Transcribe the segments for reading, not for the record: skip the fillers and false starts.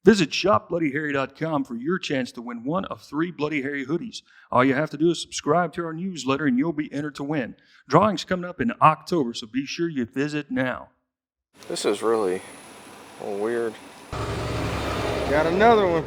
Visit shopbloodyharry.com for your chance to win one of 3 Bloody Harry hoodies. All you have to do is subscribe to our newsletter and you'll be entered to win. Drawing's coming up in October, so be sure you visit now. This is really weird. Got another one.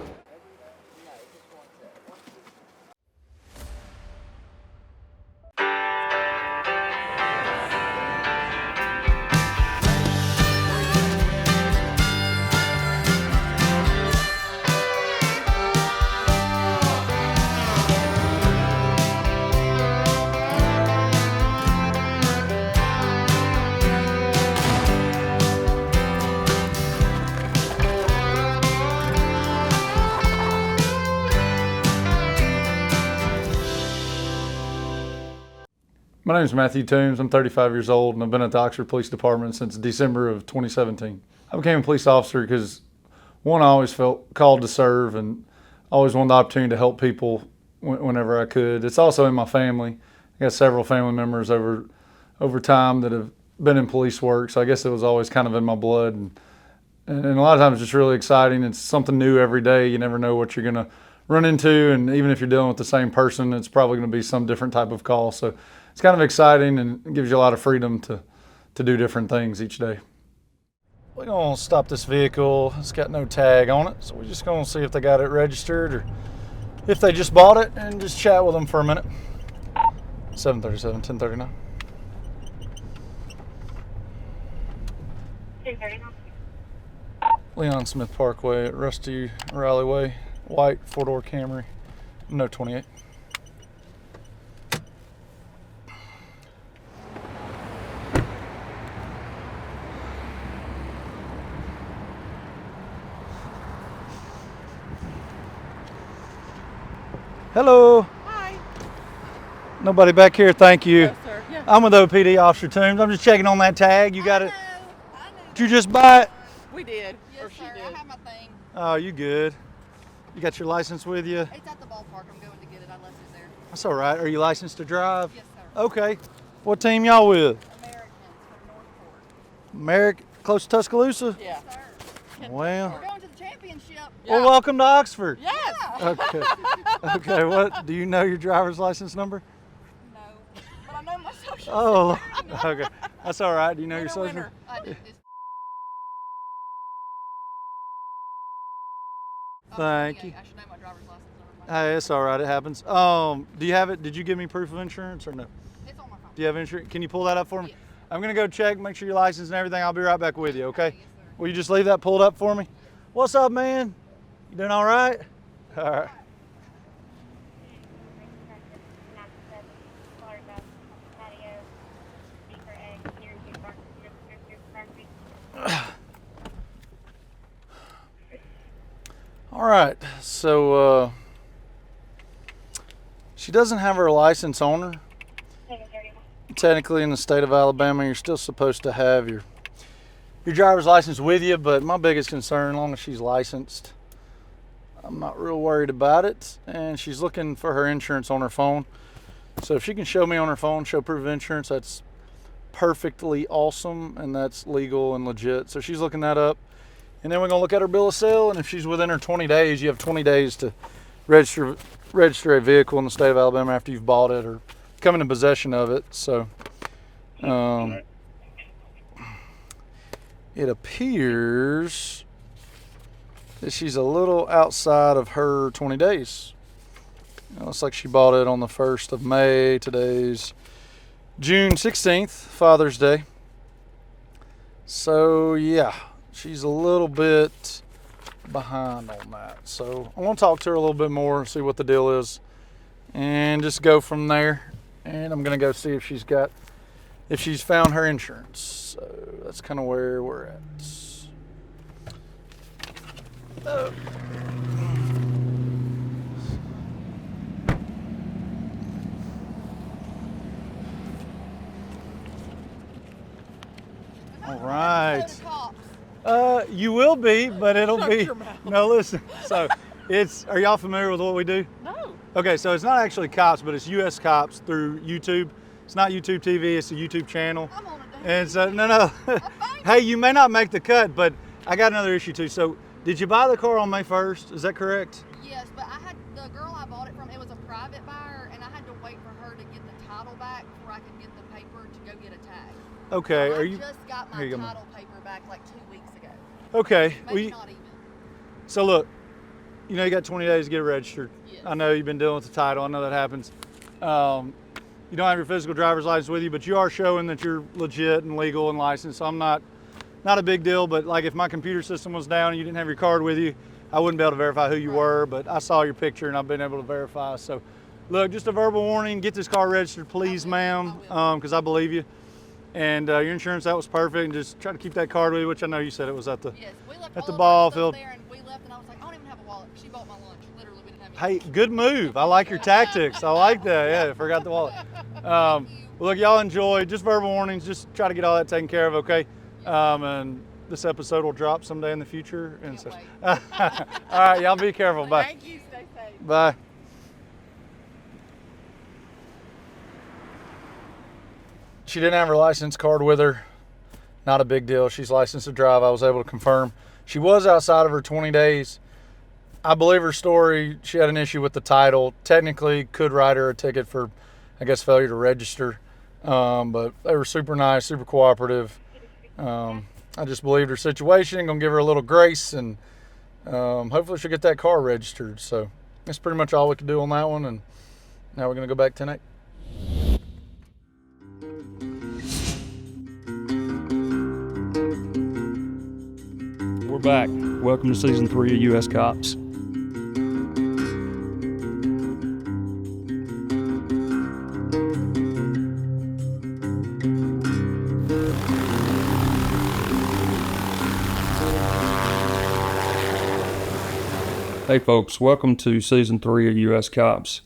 My name is Matthew Toombs. I'm 35 years old and I've been at the Oxford Police Department since December of 2017. I became a police officer because, one, I always felt called to serve and always wanted the opportunity to help people whenever I could. It's also in my family. I got several family members over time that have been in police work, so I guess it was always kind of in my blood. And a lot of times it's just really exciting. It's something new every day. You never know what you're going to run into, and even if you're dealing with the same person, it's probably going to be some different type of call. So it's kind of exciting and it gives you a lot of freedom to do different things each day. We're going to stop this vehicle. It's got no tag on it, so we're just going to see if they got it registered or if they just bought it, and just chat with them for a minute. 737, 1039. 1039. Leon Smith Parkway at Rusty Riley Way. White 4-door Camry. No 28. Hello. Hi. Nobody back here, thank you. No, sir. Yeah. I'm with OPD Officer Toombs. I'm just checking on that tag. You got it? I know. Did you just buy it? We did. Yes, Or she sir. did. I have my thing. Oh, you good. You got your license with you? It's at the ballpark. I'm going to get it. I left it there. That's all right. Are you licensed to drive? Yes, sir. Okay. What team y'all with? Americans from Northport. Merrick, close to Tuscaloosa? Yeah. Sir. Well, We're going to the championship. Yeah. well, welcome to Oxford. Yes. Okay. Okay, what, do you know your driver's license number? No. But I know my social Oh, security number. okay. That's all right. Do you know your Winner, social? winner. I do. It's Thank you. I should know my driver's license number. Hey, it's all right. It happens. Do you have it? Did you give me proof of insurance or no? It's on my phone. Do you have insurance? Can you pull that up for me? Yes. I'm going to go check, make sure your license and everything. I'll be right back with you, okay? Yes, sir. Will you just leave that pulled up for me? What's up, man? You doing all right? All right. All right, so she doesn't have her license on her. Technically in the state of Alabama, you're still supposed to have your driver's license with you, but my biggest concern, as long as she's licensed, I'm not real worried about it. And she's looking for her insurance on her phone. So if she can show me on her phone, show proof of insurance, that's perfectly awesome, and that's legal and legit. So she's looking that up. And then we're gonna look at her bill of sale, and if she's within her 20 days, you have 20 days to register a vehicle in the state of Alabama after you've bought it or come into possession of it. So it appears that she's a little outside of her 20 days. It looks like she bought it on the 1st of May. Today's June 16th, Father's Day. So yeah, she's a little bit behind on that. So I want to talk to her a little bit more, see what the deal is, and just go from there. And I'm gonna go see if she's found her insurance. So that's kind of where we're at. Oh. All right. You will be, but it'll Shut be. your mouth. No, listen. So are y'all familiar with what we do? No. Okay, so it's not actually cops, but it's U.S. cops through YouTube. It's not YouTube TV, it's a YouTube channel. I'm on it. And so, no. Hey, you may not make the cut, but I got another issue too. So Did you buy the car on May 1st? Is that correct? Yes, but I had the girl I bought it from. It was a private buyer, and I had to wait for her to get the title back before I could get the paper to go get a tag. Okay. So Are you? I just got my Here you go, title paper back like 2 weeks ago. Okay. Maybe not even. So look, you know you got 20 days to get registered. Yes. I know you've been dealing with the title. I know that happens. You don't have your physical driver's license with you, but you are showing that you're legit and legal and licensed. So I'm not a big deal, but like if my computer system was down and you didn't have your card with you, I wouldn't be able to verify who you were, but I saw your picture and I've been able to verify. So look, just a verbal warning, get this car registered, please, ma'am, because I believe you. And your insurance, that was perfect. And just try to keep that card with you, which I know you said it was at the Yes, we left at the all of our ball stuff field. there, and we left, and I was like, I don't even have a wallet. She bought my lunch. Literally, we didn't have Hey, any. good move. I like your tactics. I like that. Yeah, I forgot the wallet. Well, look, y'all enjoy. Just verbal warnings. Just try to get all that taken care of, okay? And this episode will drop someday in the future. And so, all right, y'all be careful. Bye. Thank you. Stay safe. Bye. She didn't have her license card with her. Not a big deal. She's licensed to drive. I was able to confirm. She was outside of her 20 days. I believe her story. She had an issue with the title. Technically, could write her a ticket for, I guess, failure to register. But they were super nice, super cooperative. I just believed her situation. Gonna give her a little grace, and hopefully she'll get that car registered. So that's pretty much all we can do on that one. And now we're gonna go back 10-8. We're back. Welcome to season 3 of U.S. Cops. Hey folks, welcome to season 3 of U.S. Cops.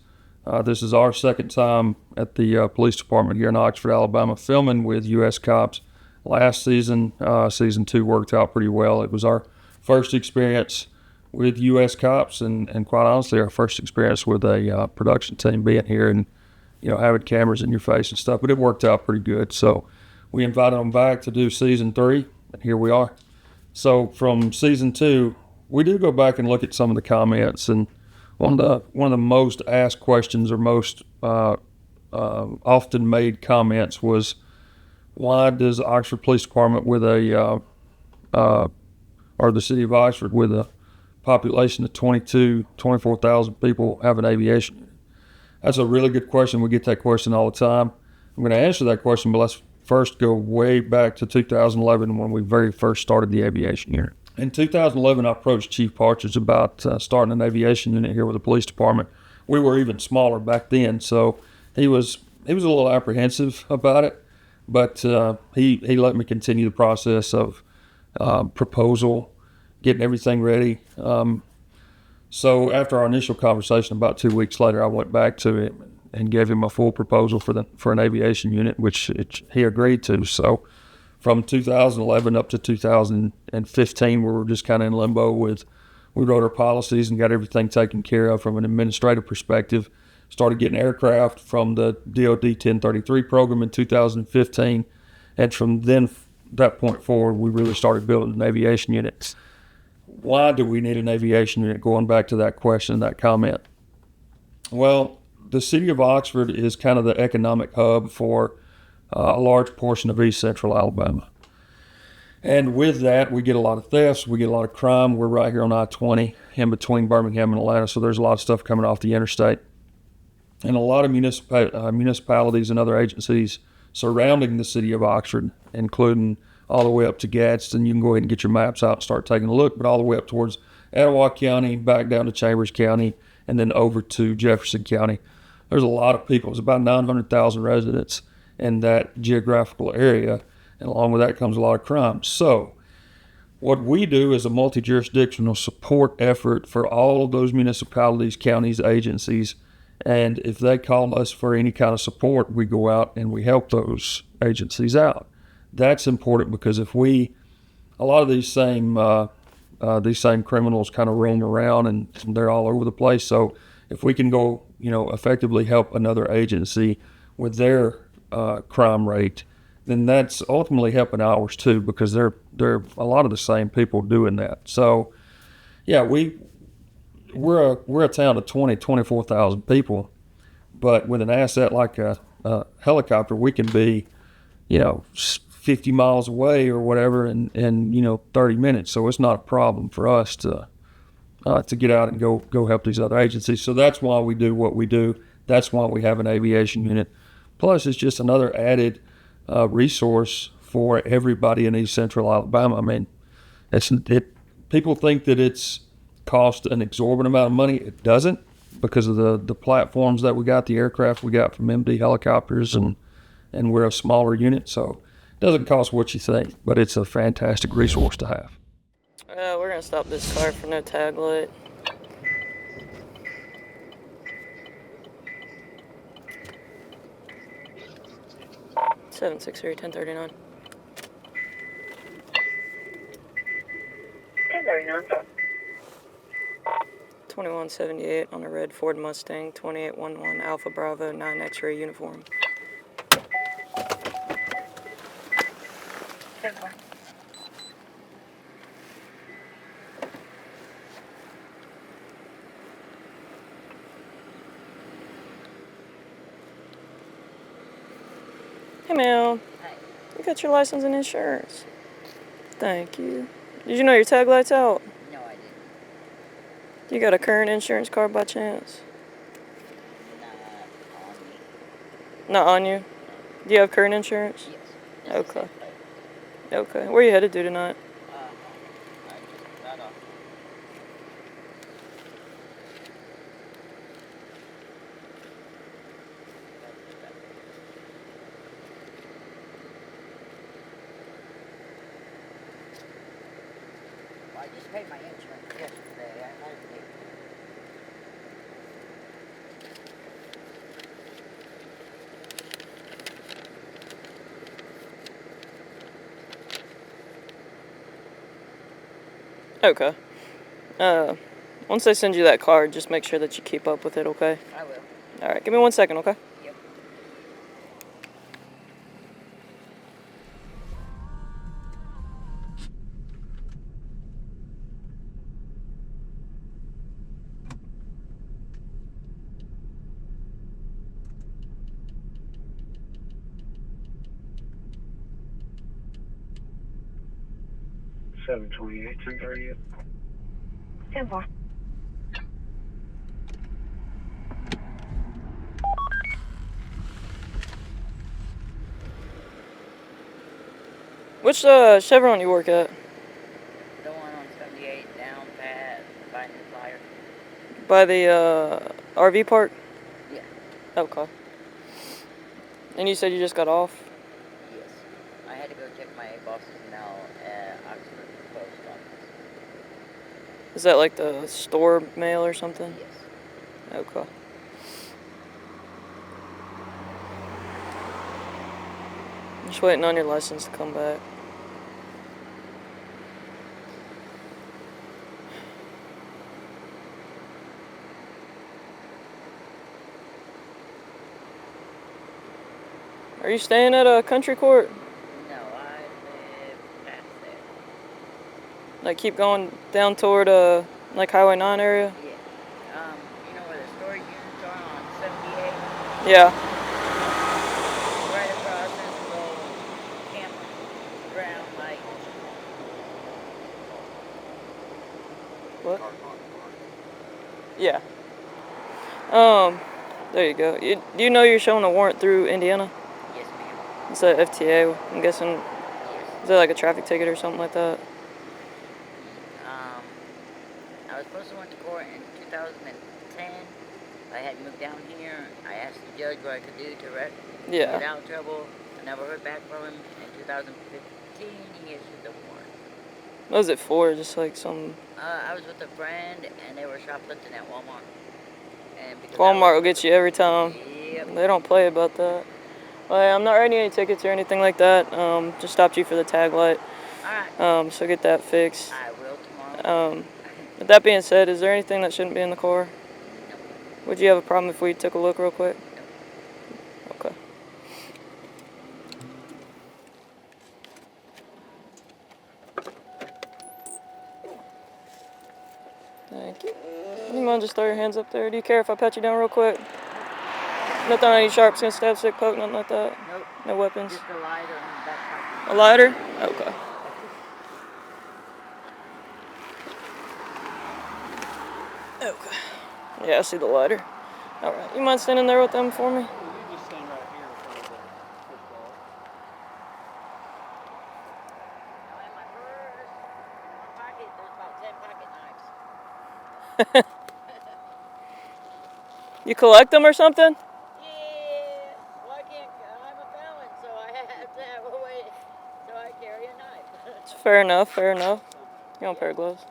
This is our second time at the police department here in Oxford, Alabama, filming with U.S. Cops. Last season, season 2 worked out pretty well. It was our first experience with U.S. Cops, and quite honestly, our first experience with a production team being here and, you know, having cameras in your face and stuff. But it worked out pretty good. So we invited them back to do season 3, and here we are. So from season 2, we do go back and look at some of the comments, and one of the most asked questions or most often made comments was, why does Oxford Police Department with or the city of Oxford with a population of 24,000 people have an aviation unit? That's a really good question. We get that question all the time. I'm going to answer that question, but let's first go way back to 2011 when we very first started the aviation unit. In 2011, I approached Chief Partridge about starting an aviation unit here with the police department. We were even smaller back then, so he was a little apprehensive about it, but he let me continue the process of proposal, getting everything ready. So after our initial conversation, about 2 weeks later, I went back to him and gave him a full proposal for an aviation unit, which he agreed to. So from 2011 up to 2015, we were just kind of in limbo we wrote our policies and got everything taken care of from an administrative perspective. Started getting aircraft from the DOD 1033 program in 2015. And from that point forward, we really started building an aviation unit. Why do we need an aviation unit? Going back to that question, that comment. Well, the city of Oxford is kind of the economic hub for a large portion of East Central Alabama. And with that, we get a lot of thefts, we get a lot of crime. We're right here on I-20 in between Birmingham and Atlanta, so there's a lot of stuff coming off the interstate. And a lot of municipalities and other agencies surrounding the city of Oxford, including all the way up to Gadsden. You can go ahead and get your maps out and start taking a look, but all the way up towards Etowah County, back down to Chambers County, and then over to Jefferson County. There's a lot of people. There's about 900,000 residents in that geographical area, and along with that comes a lot of crime. So what we do is a multi-jurisdictional support effort for all of those municipalities, counties, agencies, and if they call us for any kind of support, we go out and we help those agencies out. That's important because a lot of these same criminals kind of roam around and they're all over the place. So if we can go, effectively help another agency with their crime rate, then that's ultimately helping ours too, because they're a lot of the same people doing that. So Yeah, we're a town of 24,000 people, but with an asset like a helicopter, we can be, 50 miles away or whatever in 30 minutes. So it's not a problem for us to get out and go help these other agencies. So that's why we do what we do. That's why we have an aviation unit. Plus, it's just another added resource for everybody in East Central Alabama. I mean, people think that it's cost an exorbitant amount of money. It doesn't, because of the platforms that we got, the aircraft we got from MD helicopters, and we're a smaller unit, so it doesn't cost what you think, but it's a fantastic resource to have. We're gonna stop this car for no tag light. Seven 1039. 1039. 2178 on a red Ford Mustang, 2811 Alpha Bravo 9 X-ray uniform. 10-4. Hey, ma'am. Hi. You got your license and insurance. Thank you. Did you know your tag light's out? No, I didn't. You got a current insurance card by chance? Not on me. Not on you? Do you have current insurance? Yes. Okay. Okay. Where you headed to tonight? I just got off. Well, I just paid my insurance yesterday. I had to pay. Okay. Once they send you that card, just make sure that you keep up with it, okay? I will. All right, give me 1 second, okay? Yep. Seven 10:30. 10-4. Which Chevron you work at? The one on 78 down past by New Flyer. By the RV park? Yeah. Okay. And you said you just got off? Yes. I had to go check my boss's mail at Oxford Post Office. Is that like the store mail or something? Yes. Okay. Just waiting on your license to come back. Are you staying at a country court? No, I live past there. Like keep going down toward like Highway 9 area? Yeah. You know where the storage units are on 78? Yeah. Right across this little campground, like. What? Yeah. There you go. Do you know you're showing a warrant through Indiana? Yes, ma'am. It's a FTA, I'm guessing. Yes. Is that like a traffic ticket or something like that? I was supposed to went to court in 2010. I had moved down here. I asked the judge what I could do to get out of trouble. I never heard back from him. In 2015, he issued the warrant. What was it for? Just like some... I was with a friend, and they were shoplifting at Walmart. And because Walmart will get you every time. Yep. They don't play about that. Well, hey, I'm not writing any tickets or anything like that. Just stopped you for the tag light. Alright. So get that fixed. I will tomorrow. With that being said, is there anything that shouldn't be in the car? No. Would you have a problem if we took a look real quick? Okay. Thank you. You mind just throw your hands up there? Do you care if I pat you down real quick? Nothing on any sharp skin, stab, stick, poke, nothing like that? Nope. No weapons? Just a lighter in the back pocket. A lighter? Okay. Okay. Yeah, I see the lighter. All right. You mind standing there with them for me? You just stand right here in front of the football. Now in my purse, in my pocket, there's about 10 pocket knives. You collect them or something? Yeah, well I can't, I'm a felon, so I have to have a way, so I carry a knife. It's fair enough, fair enough. You want a pair of gloves?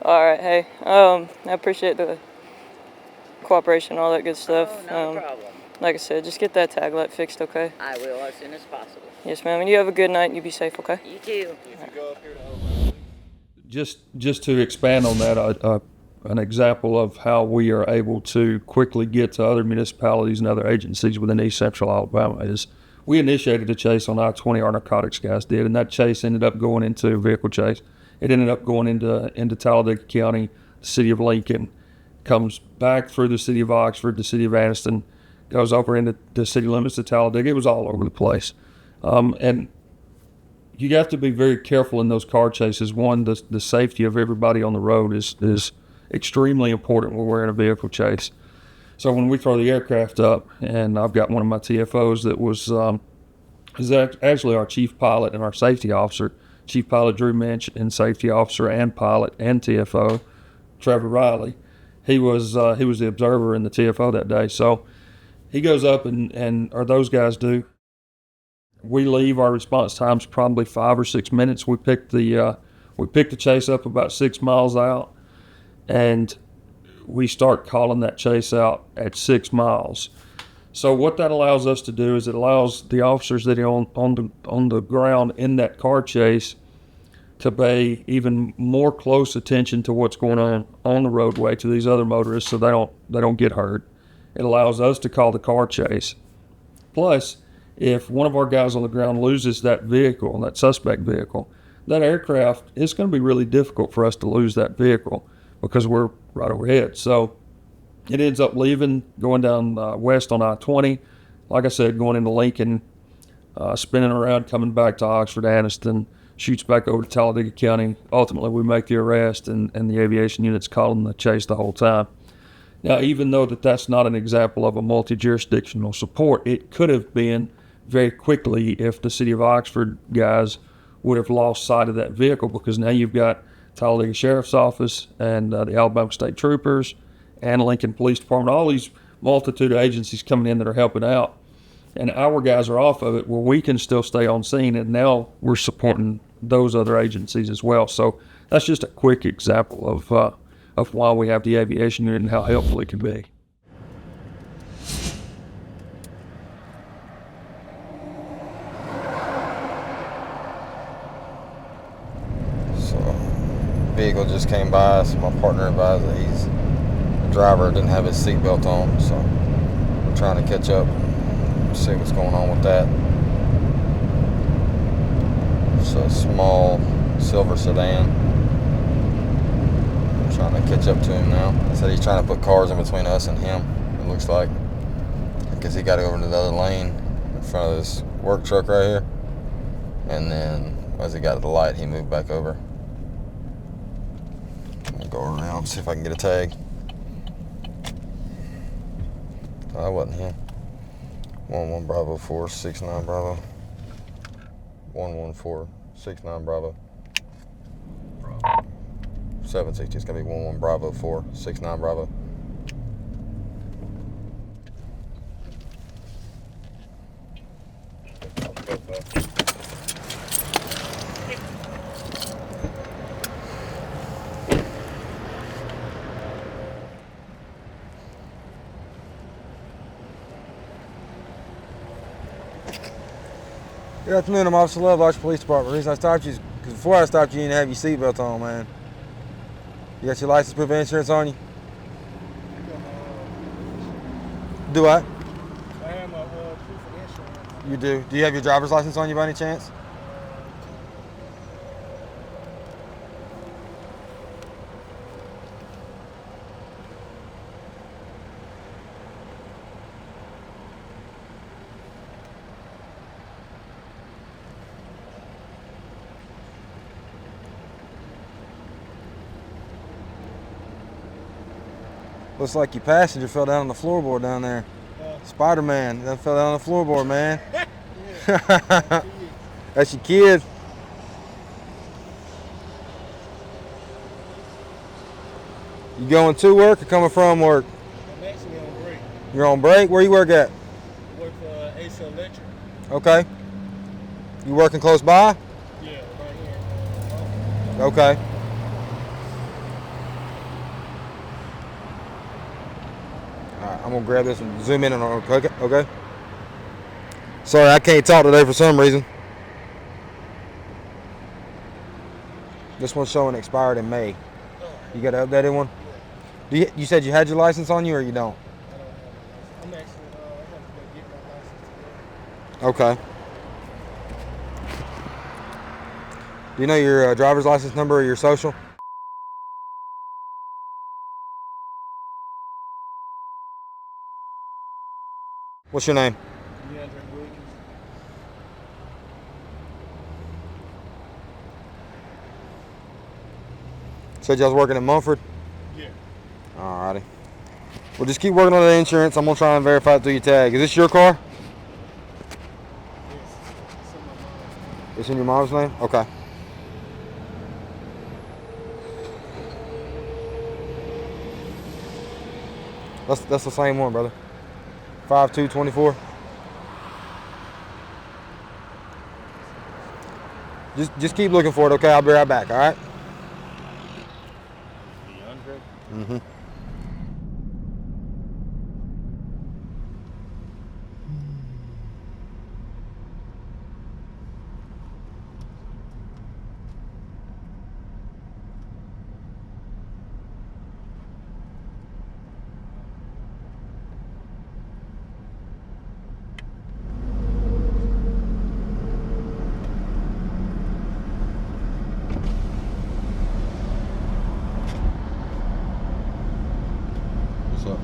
All right, hey, I appreciate the cooperation, all that good stuff. Oh, no problem. Like I said, just get that tag light fixed, okay? I will as soon as possible. Yes, ma'am, and you have a good night and you be safe, okay? You too. Just to expand on that, an example of how we are able to quickly get to other municipalities and other agencies within East Central Alabama is we initiated a chase on I-20, our narcotics guys did, and that chase ended up going into a vehicle chase. It ended up going into Talladega County, the city of Lincoln, comes back through the city of Oxford, the city of Anniston, goes over into the city limits of Talladega. It was all over the place. And you have to be very careful in those car chases. One, the safety of everybody on the road is extremely important when we're in a vehicle chase. So when we throw the aircraft up, and I've got one of my TFOs that was actually our chief pilot and our safety officer, Chief Pilot Drew Minch, and safety officer and pilot and TFO Trevor Riley. He was the observer in the TFO that day. So he goes up or those guys do. We leave. Our response time's probably 5 or 6 minutes. We pick the chase up about 6 miles out, and we start calling that chase out at 6 miles. So what that allows us to do is it allows the officers that are on the ground in that car chase to pay even more close attention to what's going on the roadway to these other motorists, so they don't get hurt. It allows us to call the car chase. Plus, if one of our guys on the ground loses that vehicle, that suspect vehicle, that aircraft, it's going to be really difficult for us to lose that vehicle because we're right overhead. So it ends up leaving, going down west on I-20, like I said, going into Lincoln, spinning around, coming back to Oxford, Anniston, shoots back over to Talladega County. Ultimately, we make the arrest, and the aviation unit's calling the chase the whole time. Now, even though that's not an example of a multi-jurisdictional support, it could have been very quickly if the city of Oxford guys would have lost sight of that vehicle, because now you've got Talladega Sheriff's Office and the Alabama State Troopers and Lincoln Police Department, all these multitude of agencies coming in that are helping out. And our guys are off of it, well, we can still stay on scene, and now we're supporting those other agencies as well. So that's just a quick example of why we have the aviation unit and how helpful it can be. So, vehicle just came by, so my partner advised that the driver didn't have his seatbelt on, so we're trying to catch up, see what's going on with that. It's a small silver sedan. I'm trying to catch up to him now. He said he's trying to put cars in between us and him, it looks like, because he got to go over to the other lane in front of this work truck right here, and then as he got to the light, he moved back over. I'll go around, see if I can get a tag. Oh, that wasn't him. 11 Bravo 469 Bravo. 11469 Bravo. 760. It's gonna be 11 Bravo 469 Bravo. Good afternoon, I'm Officer Love, Oxford Police Department. The reason I stopped you is because before I stopped you didn't have your seatbelt on, man. You got your license, proof of insurance on you? Do what? I have my proof of insurance. You do. Do you have your driver's license on you by any chance? Looks like your passenger fell down on the floorboard down there. Spider-Man, that fell down on the floorboard, man. That's your kid. You going to work or coming from work? I'm actually on break. You're on break? Where you work at? I work for AC Electric. Okay. You working close by? Yeah, right here. Okay. Alright, I'm gonna grab this and zoom in on it. Okay. Sorry, I can't talk today for some reason. This one's showing expired in May. You got an updated one? You said you had your license on you or you don't? I don't have a license. I'm actually, I have to go get my license today. Okay. Do you know your driver's license number or your social? What's your name? DeAndre Williams. Said y'all was working at Mumford? Yeah. Alrighty. Well, just keep working on the insurance. I'm gonna try and verify it through your tag. Is this your car? Yes. It's in my mom's. It's in your mom's name? Okay. That's the same one, brother. 5224. Just keep looking for it, okay? I'll be right back, all right? Mm-hmm. What's up?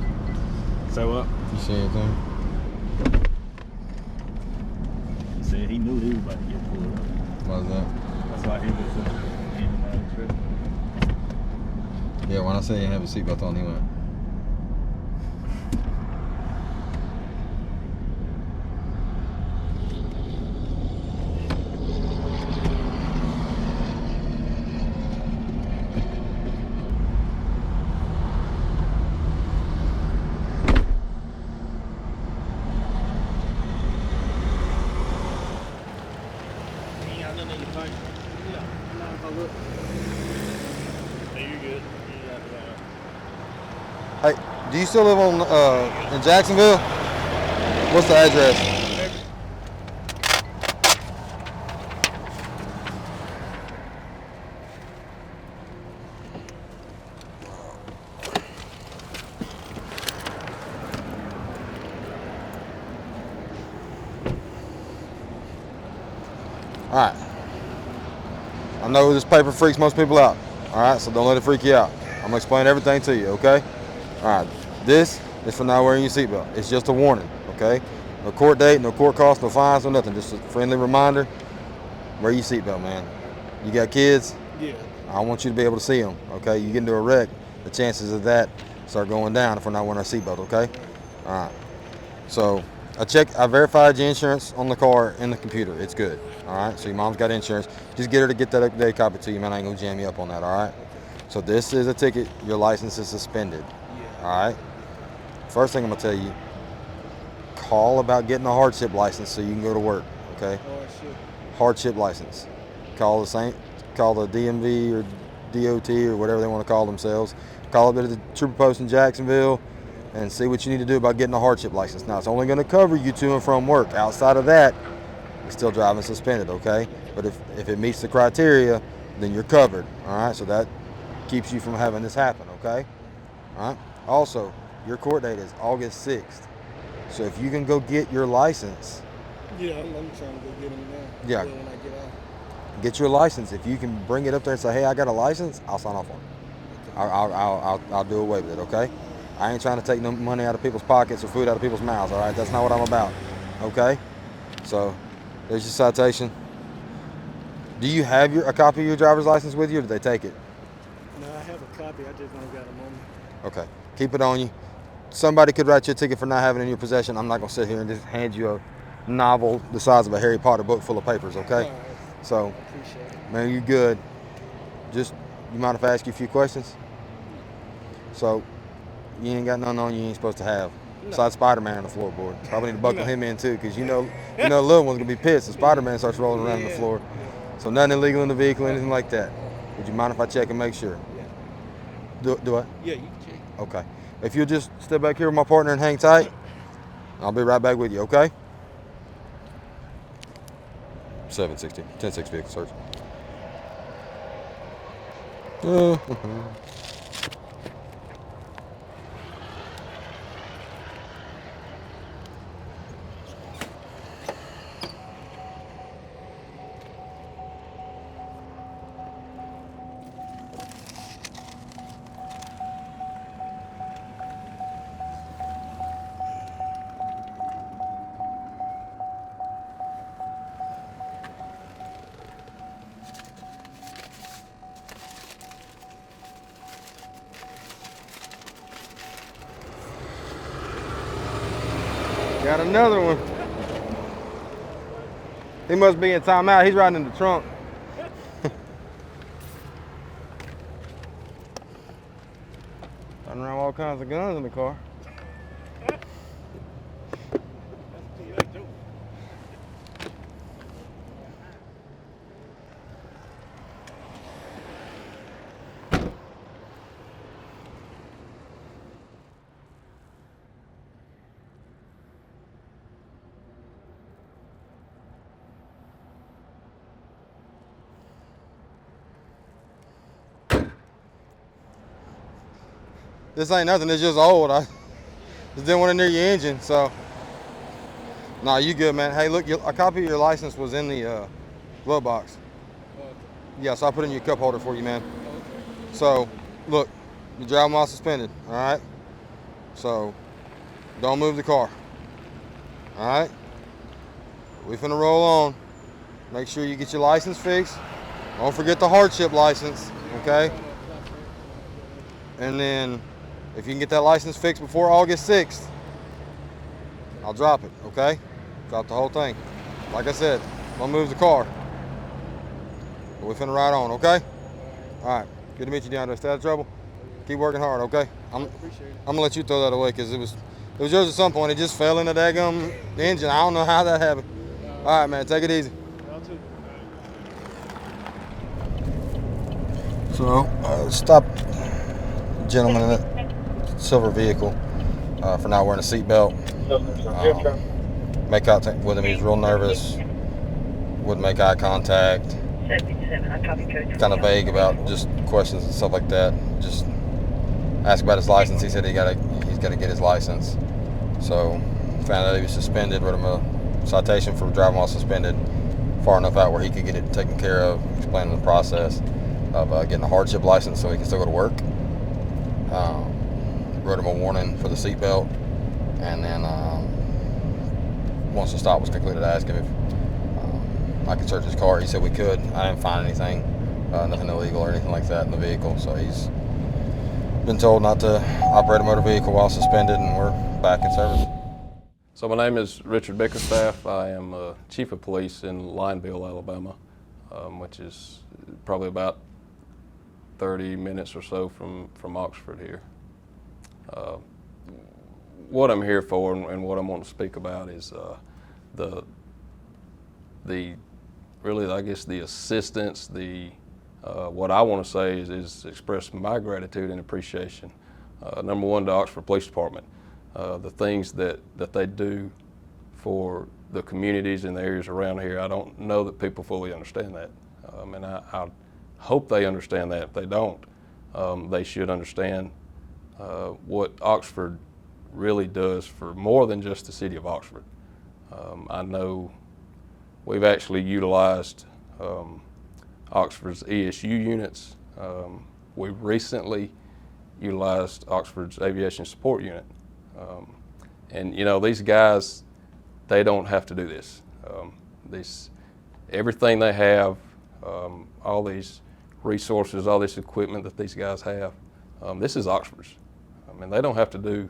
Say what? You see anything? He said he knew he was about to get pulled up. Why's that? That's why he was in the trip. Yeah, when I said you didn't have a seatbelt on, he went. Hey, do you still live on in Jacksonville? What's the address? All right. I know this paper freaks most people out. All right, so don't let it freak you out. I'm gonna explain everything to you, okay? All right, this is for not wearing your seatbelt. It's just a warning, okay? No court date, no court costs, no fines, no nothing. Just a friendly reminder, wear your seatbelt, man. You got kids? Yeah. I want you to be able to see them, okay? You get into a wreck, the chances of that start going down if we're not wearing our seatbelt, okay? All right, so I verified your insurance on the car in the computer. It's good, all right? So your mom's got insurance. Just get her to get that up-to-date copy to you, man. I ain't gonna jam you up on that, all right? So this is a ticket. Your license is suspended. All right. First thing I'm gonna tell you: call about getting a hardship license so you can go to work. Okay. Hardship license. Call the DMV or DOT or whatever they want to call themselves. Call up at the trooper post in Jacksonville and see what you need to do about getting a hardship license. Now it's only going to cover you to and from work. Outside of that, you're still driving suspended. Okay. But if it meets the criteria, then you're covered. All right. So that keeps you from having this happen, okay? All right? Also, your court date is August 6th. So if you can go get your license. Yeah, I'm trying to go get them now. Yeah. When I get out. Get your license. If you can bring it up there and say, hey, I got a license, I'll sign off on it. I'll do away with it, okay? I ain't trying to take no money out of people's pockets or food out of people's mouths, all right? That's not what I'm about, okay? So there's your citation. Do you have a copy of your driver's license with you, or did they take it? No, I have a copy. I just don't got them on me. Okay, keep it on you. Somebody could write you a ticket for not having it in your possession. I'm not gonna sit here and just hand you a novel the size of a Harry Potter book full of papers, okay? All right. So, Appreciate it. man, you're good. Just, you mind if I ask you a few questions? So, you ain't got nothing on you ain't supposed to have. No. Besides Spider-Man on the floorboard. Probably need to buckle him in too, because you know the little one's gonna be pissed if Spider-Man starts rolling around on the floor. So nothing illegal in the vehicle, anything like that. Would you mind if I check and make sure? Yeah. Do I? Yeah, you can check. Okay. If you'll just step back here with my partner and hang tight, I'll be right back with you, okay? 760, 10-6 vehicle search. Got another one. He must be in timeout. He's riding in the trunk. Running around with all kinds of guns in the car. This ain't nothing, it's just old. I just didn't want to near your engine, so. Nah, you good, man. Hey, look, a copy of your license was in the glove box. Yeah, so I put it in your cup holder for you, man. So, look, you're driving while suspended, all right? So, don't move the car, all right? We finna roll on. Make sure you get your license fixed. Don't forget the hardship license, okay? And then, if you can get that license fixed before August 6th, I'll drop it, okay? Drop the whole thing. Like I said, don't move the car. But we finna ride on, okay? All right, good to meet you down there. Stay out of trouble. Keep working hard, okay? I'm gonna let you throw that away because it was yours at some point. It just fell in the daggum engine. I don't know how that happened. All right, man, take it easy. So, stop gentleman in that silver vehicle for not wearing a seatbelt. Make contact with him. He's real nervous. Wouldn't make eye contact. Kind of vague about just questions and stuff like that. Just ask about his license. He said he's got to get his license. So found out he was suspended. Wrote him a citation for driving while suspended. Far enough out where he could get it taken care of. Explaining the process of getting a hardship license so he can still go to work. Wrote him a warning for the seatbelt, and then once the stop was concluded, I asked him if I could search his car. He said we could. I didn't find anything, nothing illegal or anything like that in the vehicle. So he's been told not to operate a motor vehicle while suspended, and we're back in service. So my name is Richard Bickerstaff. I am Chief of Police in Lineville, Alabama, which is probably about 30 minutes or so from Oxford here. What I'm here for and what I want to speak about is really, I guess, the assistance, what I want to say is express my gratitude and appreciation. Number one, to Oxford Police Department. The things that they do for the communities and the areas around here, I don't know that people fully understand that. And I hope they understand that. If they don't, they should understand what Oxford really does for more than just the city of Oxford. I know we've actually utilized Oxford's ESU units. We've recently utilized Oxford's Aviation Support Unit. And you know, these guys, they don't have to do this. Everything they have, all these resources, all this equipment that these guys have, this is Oxford's. I mean, they don't have to do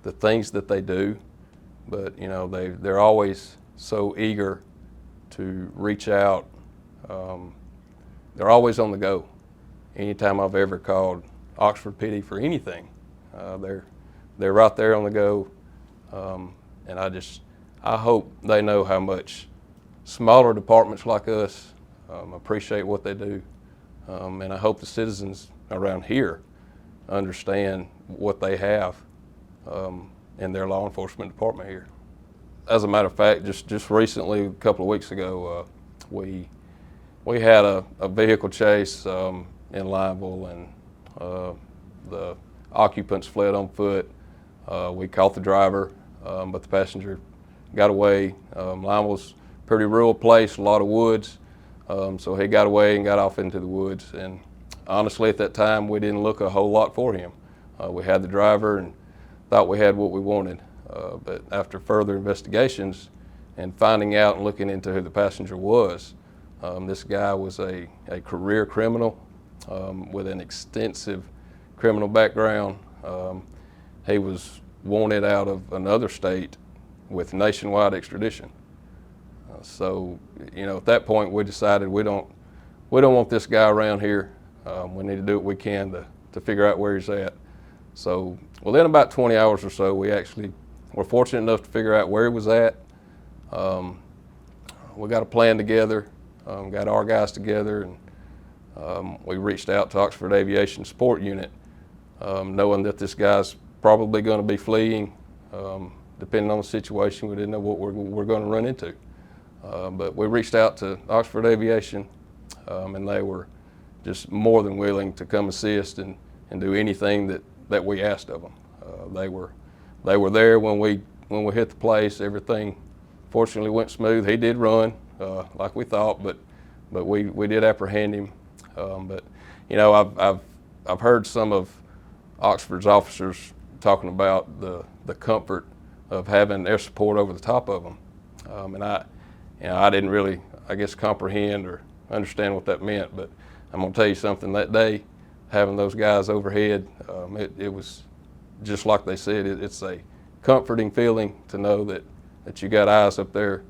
the things that they do, but you know, they're always so eager to reach out. They're always on the go. Anytime I've ever called Oxford PD for anything, they're right there on the go. And I hope they know how much smaller departments like us appreciate what they do. And I hope the citizens around here understand what they have in their law enforcement department here. As a matter of fact, just recently, a couple of weeks ago, we had a vehicle chase in Lineville, and the occupants fled on foot. We caught the driver, but the passenger got away. Lineville's a pretty rural place, a lot of woods, so he got away and got off into the woods. And honestly, at that time, we didn't look a whole lot for him. We had the driver and thought we had what we wanted. But after further investigations and finding out and looking into who the passenger was, this guy was a career criminal with an extensive criminal background. He was wanted out of another state with nationwide extradition. So, you know, at that point we decided we don't want this guy around here. We need to do what we can to figure out where he's at. So within about 20 hours or so, we actually were fortunate enough to figure out where he was at. We got a plan together, got our guys together, and we reached out to Oxford Aviation Support Unit, knowing that this guy's probably going to be fleeing. Depending on the situation, we didn't know what we're going to run into. But we reached out to Oxford Aviation, and they were just more than willing to come assist and do anything that we asked of them. They were there when we hit the place. Everything fortunately went smooth. He did run like we thought, but we did apprehend him. But you know, I've heard some of Oxford's officers talking about the comfort of having air support over the top of them, and I didn't really, I guess, comprehend or understand what that meant. But I'm gonna tell you something. That day, having those guys overhead, it was just like they said. It's a comforting feeling to know that you got eyes up there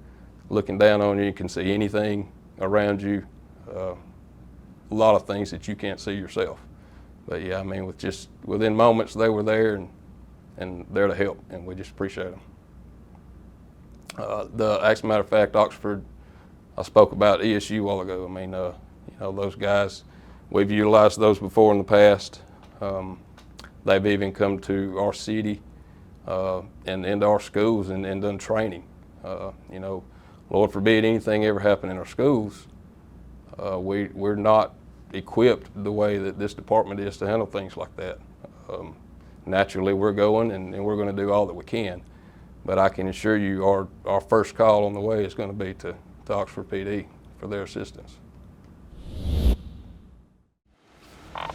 looking down on you. You can see anything around you. A lot of things that you can't see yourself. But yeah, I mean, within moments they were there and there to help, and we just appreciate them. As a matter of fact, Oxford, I spoke about ESU a while ago. I mean, you know, those guys, we've utilized those before in the past. They've even come to our city and into our schools and done training. You know, Lord forbid anything ever happen in our schools. We're not equipped the way that this department is to handle things like that. Naturally, we're going and we're going to do all that we can. But I can assure you our first call on the way is going to be to Oxford PD for their assistance.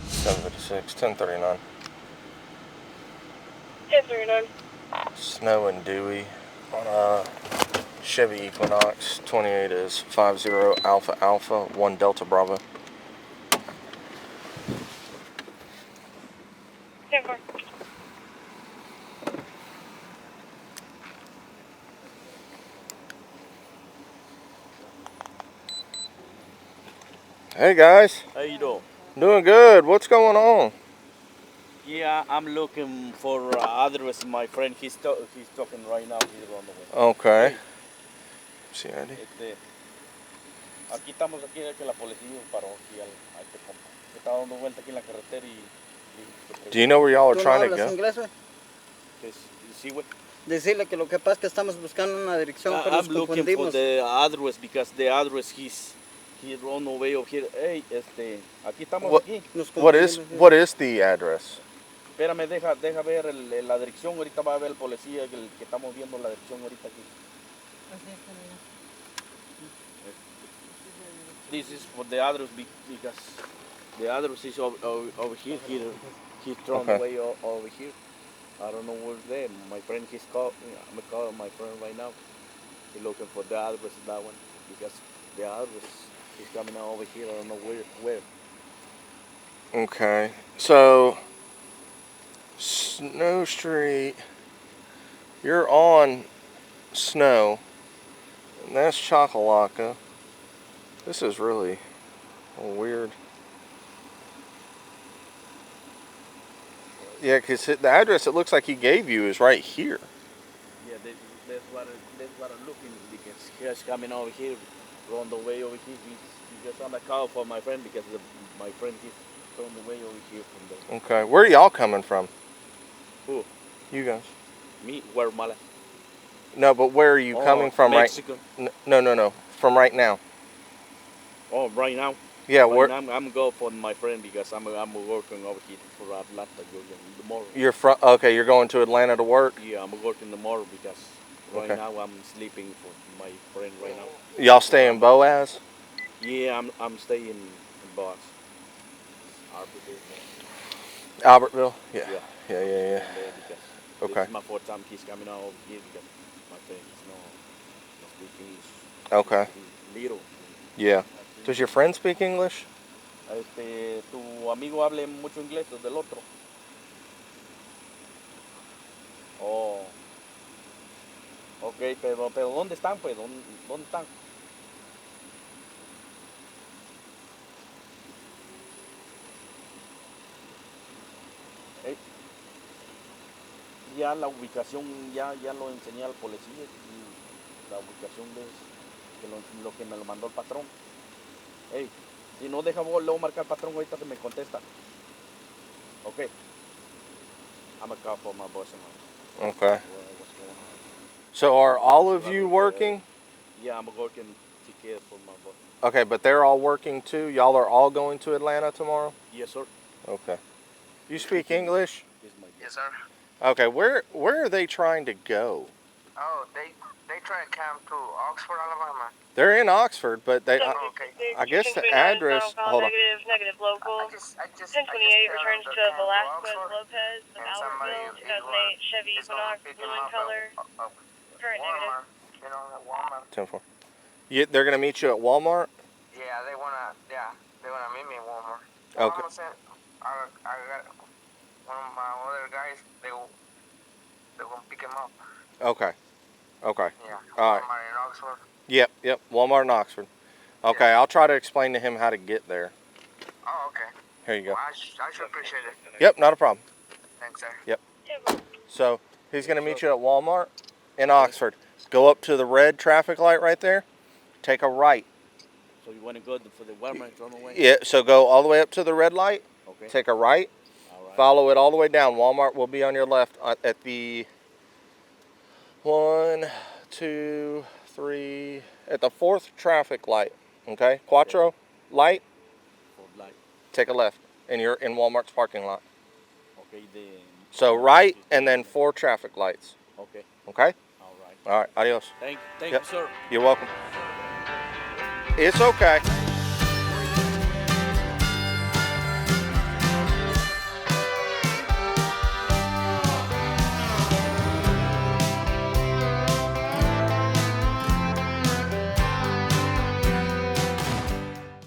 756, 1039. 1039. Snow and dewy on a Chevy Equinox. 28 is 50 Alpha Alpha 1 Delta Bravo. 10-4. Hey guys. How you doing? Doing good. What's going on? Yeah, I'm looking for address. My friend, he's talking right now. He's on the way. Okay. Sí, Eddie. Aquí estamos aquí que la policía paró aquí a este compa. Está dando vuelta aquí en la carretera y Do you know where y'all are trying to go? ¿Inglés, güey? Sí, güey. Decirle que lo que pasa es que estamos buscando una dirección, pero I'm nos looking for confundimos. the address because the address He run away over here. Hey, aquí estamos What, aquí. what is the address? Espérame, deja ver la dirección. Ahorita va a ver el policía que estamos viendo la dirección ahorita aquí. This is for the address because the address is over here. He's thrown away over here. I don't know where's there. My friend, I'm calling my friend right now. He's looking for the address, that one, because the address is coming out over here. I don't know where. Okay, so Snow Street, you're on Snow, and that's Chocolaca. This is really weird. Yeah, because the address it looks like he gave you is right here. Yeah, that's what I'm looking, because he's coming over here, on the way over here. He just on a call for my friend, because my friend is on the way over here from the... Okay, where are y'all coming from? Who? You guys. Me? Where, Mala? No, but where are you coming from Mexico. No. From right now. Oh, right now? Yeah, right where? now I'm going for my friend, because I'm working over here for Atlanta tomorrow. You're going to Atlanta to work? Yeah, I'm working tomorrow, because right now I'm sleeping for my friend right now. Y'all stay in Boaz? Yeah, I'm staying in Boaz. Albertville? Yeah. Okay. This is my fourth time he's coming out over here, because my friend is not speaking English. Okay. He's little. Yeah. Does your friend speak English? Tu amigo hable mucho inglés del otro. Oh. Ok, pero ¿dónde están, pues? ¿Dónde están? Ya la ubicación, ya lo enseñé al policía, la ubicación de lo que me lo mandó el patrón. Hey, si no deja luego marcar al patrón, ahorita se me contesta. Okay. I'm a call for my boss. Okay. So are all of you working? Yeah, I'm working to care for my boss. Okay, but they're all working too? Y'all are all going to Atlanta tomorrow? Yes, sir. Okay. You speak English? Yes, sir. Okay, where are they trying to go? Oh, they try to come to Oxford, Alabama. They're in Oxford, but they I guess the address. Hold on. Negative local. I just 1028 returns to Velasquez Lopez of Albertville, 2008 Chevy Equinox, blue in color. Current negative. You know, at Walmart. 10-4. They're gonna meet you at Walmart? Yeah, they wanna meet me in Walmart. Okay. I got one of my other guys. They will pick him up. Okay. Yeah. All right. Walmart in Oxford. Yep. Walmart in Oxford. Okay, yeah. I'll try to explain to him how to get there. Oh, okay. Here you go. Well, I should appreciate it. Yep, not a problem. Thanks, sir. Yep. So he's gonna meet you at Walmart in Oxford. Go up to the red traffic light right there. Take a right. So you want to go for the Walmart run away? Yeah. So go all the way up to the red light. Okay. Take a right. All right. Follow it all the way down. Walmart will be on your left at the 1, 2, 3 at the 4th traffic light. Okay. Quattro light. Light. Take a left, and you're in Walmart's parking lot. Okay. So right, and then 4 traffic lights. Okay. Okay. All right. All right. Adios. Thank you, sir. You're welcome. It's okay.